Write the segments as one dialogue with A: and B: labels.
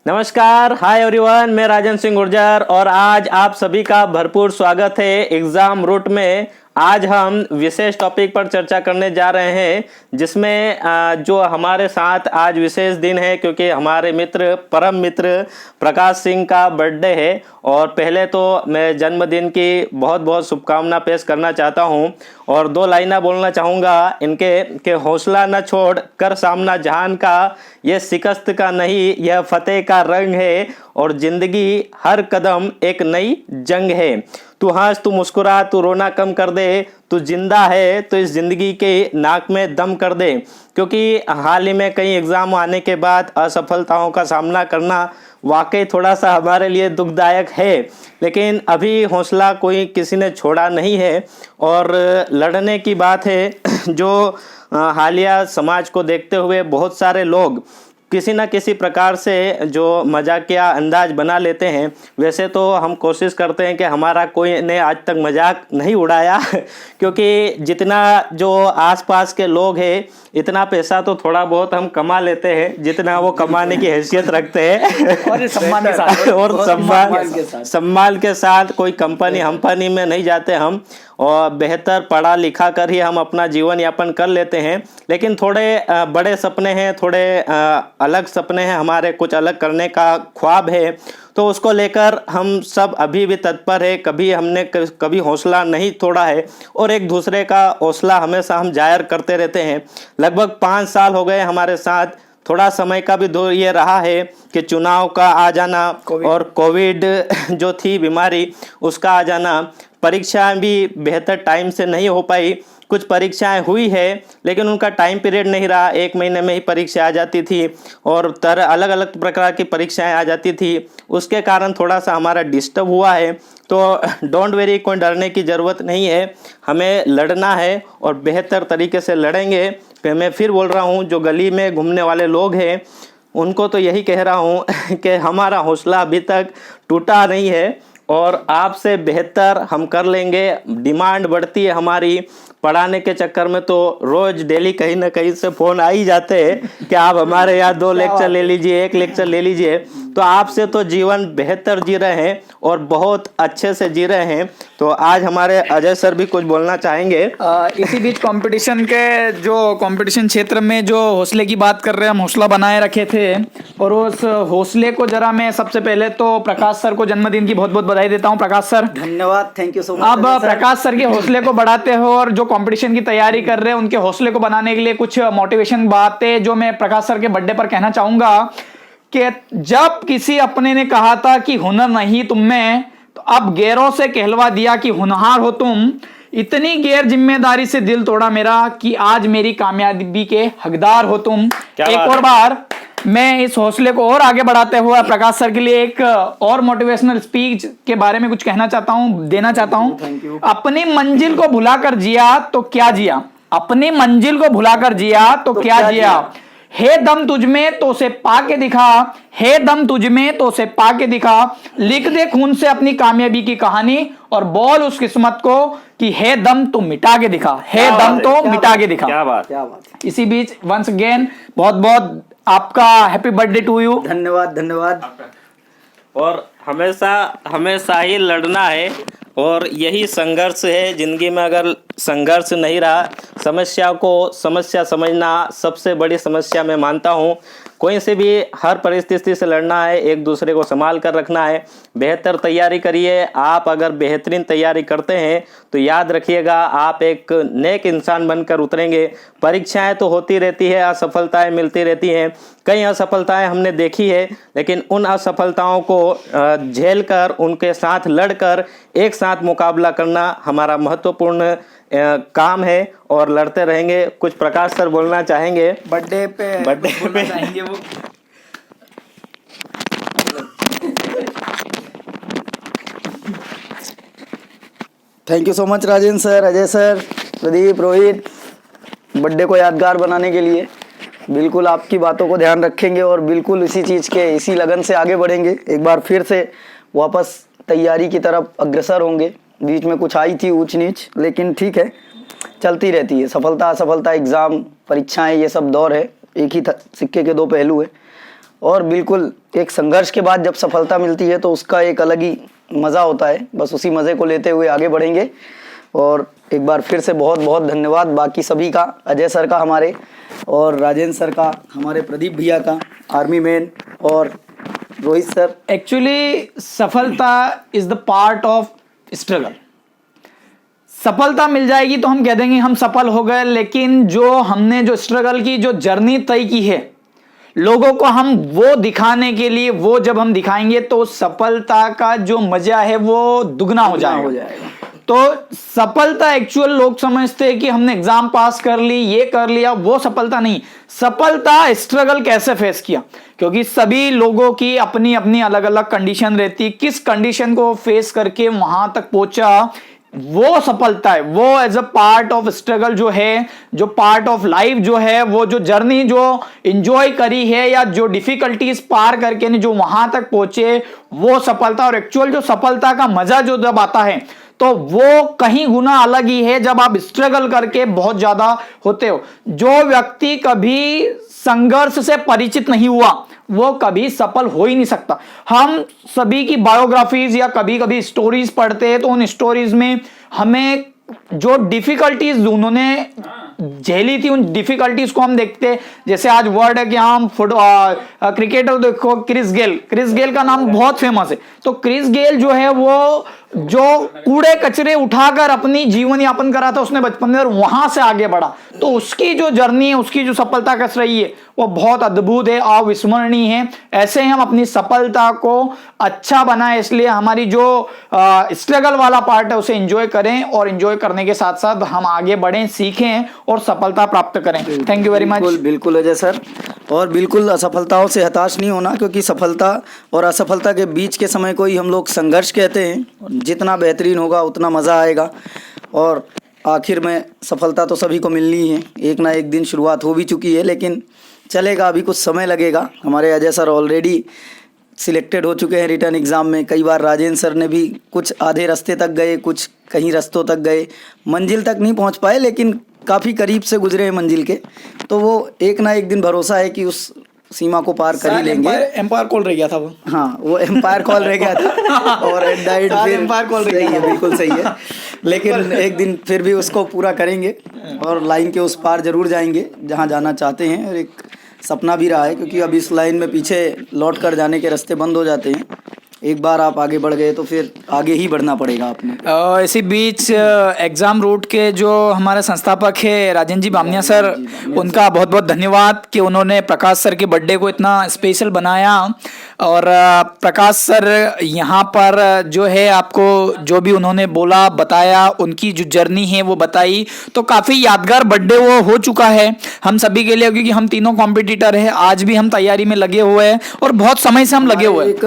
A: नमस्कार, hi everyone, मैं राजन सिंह गुर्जर और आज आप सभी का भरपूर स्वागत है एग्जाम रूट में। आज हम विशेष टॉपिक पर चर्चा करने जा रहे हैं जिसमें जो हमारे साथ आज विशेष दिन है क्योंकि हमारे मित्र परम मित्र प्रकाश सिंह का बर्थडे है। और पहले तो मैं जन्मदिन की बहुत बहुत शुभकामना पेश करना चाहता हूं और दो लाइना बोलना चाहूँगा इनके कि हौसला न छोड़ कर सामना जहान का, ये शिकस्त का नहीं यह फतेह का रंग है और जिंदगी हर कदम एक नई जंग है। तू हंस, तू मुस्कुरा, तू रोना कम कर दे, तू जिंदा है तो इस जिंदगी के नाक में दम कर दे। क्योंकि हाल ही में कई एग्ज़ाम आने के बाद असफलताओं का सामना करना वाकई थोड़ा सा हमारे लिए दुखदायक है, लेकिन अभी हौसला कोई किसी ने छोड़ा नहीं है। और लड़ने की बात है जो हालिया समाज को देखते हुए बहुत सारे लोग किसी न किसी प्रकार से जो मजाकिया अंदाज बना लेते हैं। वैसे तो हम कोशिश करते हैं कि हमारा कोई ने आज तक मजाक नहीं उड़ाया क्योंकि जितना जो आसपास के लोग हैं इतना पैसा तो थोड़ा बहुत हम कमा लेते हैं जितना वो कमाने की हैसियत रखते हैं
B: और सम्मान के साथ
A: और सम्मान के साथ कोई कंपनी में नहीं जाते हम, और बेहतर पढ़ा लिखा कर ही हम अपना जीवन यापन कर लेते हैं। लेकिन थोड़े बड़े सपने हैं, थोड़े अलग सपने हैं हमारे, कुछ अलग करने का ख्वाब है, तो उसको लेकर हम सब अभी भी तत्पर है। हमने कभी हौसला नहीं तोड़ा है और एक दूसरे का हौसला हमेशा हम जाहिर करते रहते हैं। लगभग 5 साल हो गए हमारे साथ। थोड़ा समय का भी दो ये रहा है कि चुनाव का आ जाना और कोविड जो थी बीमारी उसका आ जाना, परीक्षाएं भी बेहतर टाइम से नहीं हो पाई। कुछ परीक्षाएं हुई है लेकिन उनका टाइम पीरियड नहीं रहा, 1 महीने में ही परीक्षा आ जाती थी और अलग अलग प्रकार की परीक्षाएं आ जाती थी। उसके कारण थोड़ा सा हमारा डिस्टर्ब हुआ है। तो डोंट वेरी, कोई डरने की ज़रूरत नहीं है, हमें लड़ना है और बेहतर तरीके से लड़ेंगे। मैं फिर बोल रहा हूँ, जो गली में घूमने वाले लोग हैं उनको तो यही कह रहा हूँ कि हमारा हौसला अभी तक टूटा नहीं है और आपसे बेहतर हम कर लेंगे। डिमांड बढ़ती है हमारी, पढ़ाने के चक्कर में तो रोज़ डेली कहीं ना कहीं से फ़ोन आ ही जाते हैं कि आप हमारे यहाँ 2 लेक्चर ले लीजिए, 1 लेक्चर ले लीजिए। तो आपसे तो जीवन बेहतर जी रहे हैं और बहुत अच्छे से जी रहे हैं। तो आज हमारे अजय सर भी कुछ बोलना चाहेंगे।
B: इसी बीच कंपटीशन क्षेत्र में जो हौसले की बात कर रहे हैं, हम हौसला बनाए रखे थे और उस हौसले को जरा मैं सबसे पहले तो प्रकाश सर को जन्मदिन की बहुत बहुत बधाई देता हूँ। प्रकाश सर
C: धन्यवाद, थैंक यू सो मच।
B: अब प्रकाश सर के हौसले को बढ़ाते हो और जो कंपटीशन की तैयारी कर रहे हैं उनके हौसले को बनाने के लिए कुछ मोटिवेशन बातें जो मैं प्रकाश सर के बर्थडे पर कहना चाहूंगा कि जब किसी अपने ने कहा था कि हुनर नहीं तुम में, तो अब गैरों से कहलवा दिया कि होनहार हो तुम। इतनी गैर जिम्मेदारी से दिल तोड़ा मेरा कि आज मेरी कामयाबी के हकदार हो तुम। एक और बार मैं इस हौसले को और आगे बढ़ाते हुए प्रकाश सर के लिए एक और मोटिवेशनल स्पीच के बारे में कुछ कहना चाहता हूं, देना चाहता हूं। अपनी मंजिल को भुलाकर जिया तो क्या जिया, अपनी मंजिल को भुलाकर जिया तो क्या जिया। हे दम तुझमें तो उसे पाके दिखा, हे दम तुझमें तो उसे पाके दिखा। लिख दे खून से अपनी कामयाबी की कहानी और बोल उस किस्मत को कि हे दम तो मिटा के दिखा, हे दम तो मिटा के दिखा।
A: क्या बात।
B: इसी बीच वंस अगेन बहुत बहुत आपका हैप्पी बर्थडे टू यू।
C: धन्यवाद।
A: और हमेशा ही लड़ना है और यही संघर्ष है जिंदगी में। अगर संघर्ष नहीं रहा, समस्या को समस्या समझना सबसे बड़ी समस्या मैं मानता हूँ। कोई से भी हर परिस्थिति से लड़ना है, एक दूसरे को संभाल कर रखना है। बेहतर तैयारी करिए। आप अगर बेहतरीन तैयारी करते हैं तो याद रखिएगा आप एक नेक इंसान बनकर उतरेंगे। परीक्षाएं तो होती रहती है, असफलताएं मिलती रहती हैं, कई असफलताएं हमने देखी है, लेकिन उन असफलताओं को झेल कर उनके साथ लड़कर एक साथ मुकाबला करना हमारा महत्वपूर्ण काम है और लड़ते रहेंगे। कुछ प्रकाश सर बोलना चाहेंगे
B: बर्थडे पे चाहेंगे वो।
C: Thank you so much Rajendra sir, Ajay sir, Pradeep, Rohit, birthday को यादगार बनाने के लिए। बिल्कुल आपकी बातों को ध्यान रखेंगे और बिल्कुल इसी लगन से आगे बढ़ेंगे। एक बार फिर से वापस तैयारी की तरफ अग्रसर होंगे। बीच में कुछ आई थी ऊंच नीच, लेकिन ठीक है, चलती रहती है। सफलता असफलता, एग्ज़ाम, परीक्षाएं, ये सब दौर है, एक ही सिक्के के 2 पहलू है। और बिल्कुल एक संघर्ष के बाद जब सफलता मिलती है तो उसका एक अलग ही मज़ा होता है। बस उसी मज़े को लेते हुए आगे बढ़ेंगे। और एक बार फिर से बहुत बहुत धन्यवाद बाकी सभी का, अजय सर का हमारे, और राजेंद्र सर का, हमारे प्रदीप भैया का, आर्मी मैन, और रोहित सर।
B: एक्चुअली सफलता is the part of struggle. सफलता मिल जाएगी तो हम कह देंगे हम सफल हो गए, लेकिन जो हमने जो स्ट्रगल की जो जर्नी तय की है लोगों को, हम वो दिखाने के लिए, वो जब हम दिखाएंगे तो सफलता का जो मजा है वो दुगना हो जाएगा। तो सफलता एक्चुअल लोग समझते हैं कि हमने एग्जाम पास कर ली, ये कर लिया, वो सफलता नहीं। सफलता स्ट्रगल कैसे फेस किया, क्योंकि सभी लोगों की अपनी अपनी अलग अलग कंडीशन रहती है, किस कंडीशन को फेस करके वहां तक पहुंचा वो सफलता है। वो as a part of struggle जो है, जो पार्ट ऑफ लाइफ जो है, वो जो जर्नी जो एंजॉय करी है या जो डिफिकल्टीज पार करके जो वहां तक पहुंचे वो सफलता। और एक्चुअल जो सफलता का मजा जो जब आता है तो वो कहीं गुना अलग ही है जब आप स्ट्रगल करके बहुत ज्यादा होते हो। जो व्यक्ति कभी संघर्ष से परिचित नहीं हुआ वो कभी सफल हो ही नहीं सकता। हम सभी की बायोग्राफीज या कभी कभी स्टोरीज पढ़ते हैं तो उन स्टोरीज में हमें जो डिफिकल्टीज उन्होंने झेली थी उन डिफिकल्टीज को हम देखते हैं। जैसे आज वर्ड है कि हम क्रिकेटर देखो, क्रिस गेल का नाम बहुत फेमस है। तो क्रिस गेल जो है वो जो कूड़े कचरे उठाकर अपनी जीवन यापन करा था उसने बचपन में, और वहां से आगे बढ़ा। तो उसकी जो जर्नी है, उसकी जो सफलता कस रही है वो बहुत अद्भुत है, अविस्मरणीय है। ऐसे ही हम अपनी सफलता को अच्छा बनाए, इसलिए हमारी जो स्ट्रगल वाला पार्ट है उसे एंजॉय करें, और एंजॉय करने के साथ साथ हम आगे बढ़ें, सीखें और सफलता प्राप्त करें। Thank you very much.
C: बिल्कुल अजय सर, और बिल्कुल असफलताओं से हताश नहीं होना, क्योंकि सफलता और असफलता के बीच के समय को ही हम लोग संघर्ष कहते हैं। जितना बेहतरीन होगा उतना मज़ा आएगा, और आखिर में सफलता तो सभी को मिलनी है। एक ना एक दिन शुरुआत हो भी चुकी है, लेकिन चलेगा, अभी कुछ समय लगेगा। हमारे अजय सर ऑलरेडी सिलेक्टेड हो चुके हैं रिटर्न एग्ज़ाम में। कई बार राजेंद्र सर ने भी कुछ आधे रास्ते तक गए, कुछ कहीं रास्तों तक गए, मंजिल तक नहीं पहुंच पाए, लेकिन काफ़ी करीब से गुजरे हैं मंजिल के। तो वो एक ना एक दिन भरोसा है कि उस सीमा को पार कर ही लेंगे।
B: एम्पायर कॉल रह गया था वो।
C: हाँ, वो एम्पायर कॉल रह गया था और एट द एंड फिर
B: एम्पायर कॉल
C: सही है, बिल्कुल सही है। लेकिन एक दिन फिर भी उसको पूरा करेंगे और लाइन के उस पार जरूर जाएंगे जहाँ जाना चाहते हैं। और एक सपना भी रहा है, क्योंकि अब इस लाइन में पीछे लौट कर जाने के रास्ते बंद हो जाते हैं। एक बार आप आगे बढ़ गए तो फिर आगे ही बढ़ना पड़ेगा आपने।
B: इसी बीच एग्ज़ाम रूट के जो हमारे संस्थापक है राजेंद्र जी बामनिया सर, उनका बहुत बहुत धन्यवाद कि उन्होंने प्रकाश सर के बर्थडे को इतना स्पेशल बनाया। और प्रकाश सर यहाँ पर जो है आपको जो भी उन्होंने बोला, बताया, उनकी जो जर्नी है वो बताई, तो काफ़ी यादगार बर्थडे वो हो चुका है हम सभी के लिए, क्योंकि हम तीनों कॉम्पिटिटर हैं। आज भी हम तैयारी में लगे हुए हैं और बहुत समय से हम लगे हुए हैं।
C: एक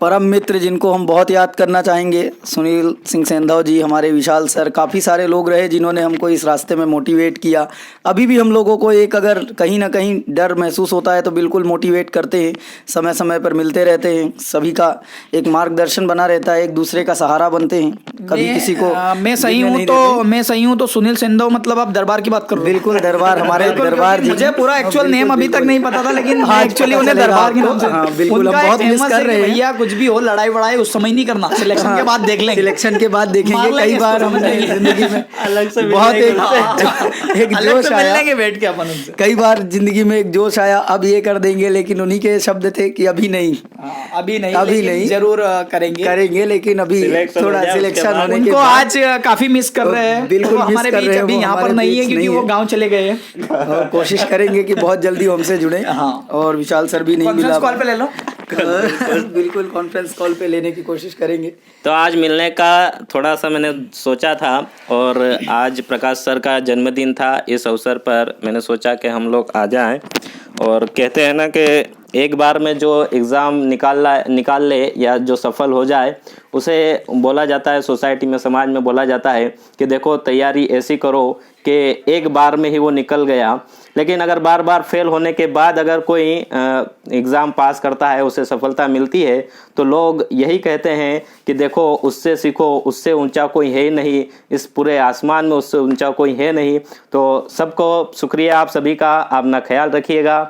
C: परम मित्र जिनको हम बहुत याद करना चाहेंगे, सुनील सिंह सेंधाव जी, हमारे विशाल सर, काफ़ी सारे लोग रहे जिन्होंने हमको इस रास्ते में मोटिवेट किया। अभी भी हम लोगों को एक अगर कहीं ना कहीं डर महसूस होता है तो बिल्कुल मोटिवेट करते हैं, समय समय पर मिलते रहते हैं। सभी का एक मार्गदर्शन बना रहता है, एक दूसरे का सहारा बनते हैं। कभी किसी को
B: मैं सही हूँ तो सुनील सेंधाव, मतलब आप दरबार की बात करो।
C: बिल्कुल, दरबार, हमारे दरबार जी।
B: मुझे पूरा एक्चुअल नेम अभी तक नहीं पता था, लेकिन एक्चुअली उन्हें दरबार के नाम से,
C: बिल्कुल हम बहुत मिस कर रहे हैं।
B: भैया कुछ भी हो, लड़ाई वड़ाई उस समय नहीं करना, सिलेक्शन के बाद देख लेंगे।
C: सिलेक्शन के बाद देखेंगे। कई बार हमने जिंदगी में
A: अलग से
C: बहुत एक जोश आया,
B: मिलेंगे बैठ के अपन उनसे।
C: कई बार जिंदगी में एक जोश आया, अब ये कर देंगे, लेकिन उन्हीं के शब्द थे कि अभी नहीं,
B: अभी नहीं, जरूर करेंगे,
C: लेकिन अभी थोड़ा सिलेक्शन होने के
B: उनको
C: बाद
B: आज काफी मिस कर रहे हैं।
C: बिल्कुल
B: हमारे बीच अभी यहाँ पर नहीं है, क्योंकि वो गाँव चले गए हैं।
C: और कोशिश करेंगे कि बहुत जल्दी हमसे जुड़े। और विशाल सर भी नहीं मिला,
B: कॉल पे ले लो।
C: बिल्कुल कॉन्फ्रेंस कॉल पे लेने की कोशिश करेंगे।
A: तो आज मिलने का थोड़ा सा मैंने सोचा था, और आज प्रकाश सर का जन्मदिन था। इस अवसर पर मैंने सोचा कि हम लोग आ जाएं। और कहते हैं ना कि एक बार में जो एग्ज़ाम निकाल ले या जो सफल हो जाए, उसे बोला जाता है, सोसाइटी में, समाज में बोला जाता है कि देखो तैयारी ऐसी करो कि एक बार में ही वो निकल गया। लेकिन अगर बार बार फेल होने के बाद अगर कोई एग्ज़ाम पास करता है, उसे सफलता मिलती है, तो लोग यही कहते हैं कि देखो उससे सीखो, उससे ऊंचा कोई है ही नहीं, इस पूरे आसमान में उससे ऊंचा कोई है नहीं। तो सबको शुक्रिया आप सभी का, अपना ख्याल रखिएगा।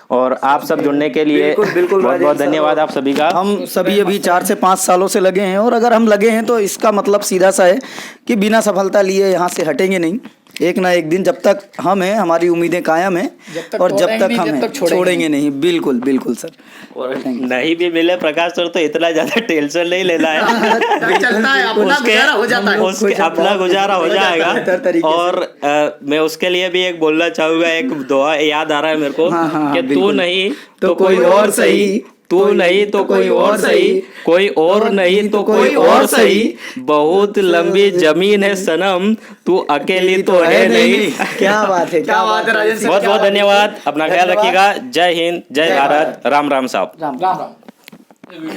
A: और आप सब जुड़ने के लिए
C: बिल्कुल, बिल्कुल
A: बहुत
C: राजेश
A: बहुत
C: सर।
A: धन्यवाद आप सभी का।
C: हम सभी अभी 4 से 5 सालों से लगे हैं, और अगर हम लगे हैं तो इसका मतलब सीधा सा है कि बिना सफलता लिए यहाँ से हटेंगे नहीं। एक ना एक दिन जब तक हम हैं, हमारी उम्मीदें कायम हैं, और जब तक हम हैं छोड़ेंगे नहीं। बिल्कुल बिल्कुल सर।
A: और नहीं भी मिले प्रकाश सर तो इतना ज्यादा टेंशन नहीं लेना है,
B: चलता है, अपना गुजारा हो जाता है।
A: उसके अपना गुजारा हो जाएगा।
C: बेहतर तरीके से।
A: और मैं उसके लिए भी एक बोलना चाहूंगा, एक दुआ याद आ रहा है मेरे को कि तू
C: बिल्कुल।
A: नहीं
C: तो कोई और सही,
A: तू नहीं तो कोई और सही, कोई और नहीं तो कोई और सही, बहुत लंबी जमीन है सनम, तू अकेली तो है नहीं।
C: क्या बात है, क्या बात है राजेश सर।
A: बहुत बहुत धन्यवाद, अपना ख्याल रखिएगा। जय हिंद, जय भारत, राम राम साहब।
B: राम राम।